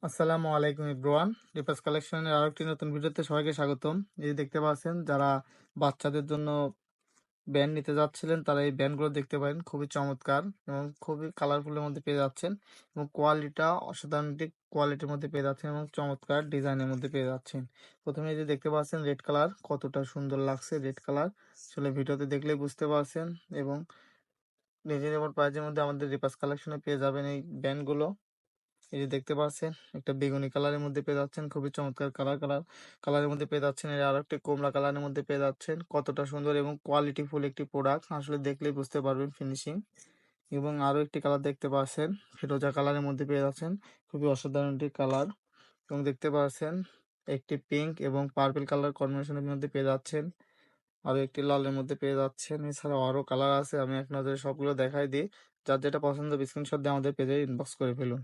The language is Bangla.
আসসালামু আলাইকুম এভরিওয়ান। রিপাস কালেকশনের আরো একটি নতুন ভিডিওতে সবাইকে স্বাগতম। এই যে দেখতে পাচ্ছেন যারা বাচ্চাদের জন্য ব্যান্ড নিতে যাচ্ছিলেন তারা এই ব্যান্ডগুলো দেখতে পারেন, খুবই চমৎকার এবং খুবই কালারফুলের মধ্যে পেয়ে যাচ্ছেন এবং কোয়ালিটিটা অসাধারণ একটি কোয়ালিটির মধ্যে পেয়ে যাচ্ছেন এবং চমৎকার ডিজাইনের মধ্যে পেয়ে যাচ্ছেন। প্রথমে এই যে দেখতে পাচ্ছেন রেড কালার, কতটা সুন্দর লাগছে রেড কালার, আসলে ভিডিওতে দেখলেই বুঝতে পারছেন এবং রিজনেবল প্রাইসের মধ্যে আমাদের রিপাস কালেকশনে পেয়ে যাবেন এই ব্যান্ডগুলো। এই যে দেখতে পাচ্ছেন একটা বেগুনি কালারের মধ্যে পেয়ে যাচ্ছেন, খুবই চমৎকার কালারের মধ্যে পেয়ে যাচ্ছেন। এর আরো একটি কমলা কালারের মধ্যে পেয়ে যাচ্ছেন, কতটা সুন্দর এবং কোয়ালিটি ফুল একটি প্রোডাক্ট, আসলে দেখলেই বুঝতে পারবেন ফিনিশিং। এবং আরো একটি কালার দেখতে পাচ্ছেন ফিরোজা কালারের মধ্যে পেয়ে যাচ্ছেন, খুবই অসাধারণ একটি কালার। এবং দেখতে পাচ্ছেন একটি পিঙ্ক এবং পার্পল কালার কম্বিনেশনের মধ্যে পেয়ে যাচ্ছেন, আরো একটি লালের মধ্যে পেয়ে যাচ্ছেন। এছাড়াও আরো কালার আছে, আমি এক নজরে সবগুলো দেখাই দিই। যার যেটা পছন্দ স্ক্রিনশট দিয়ে আমাদের পেজে ইনবক্স করে ফেলুন।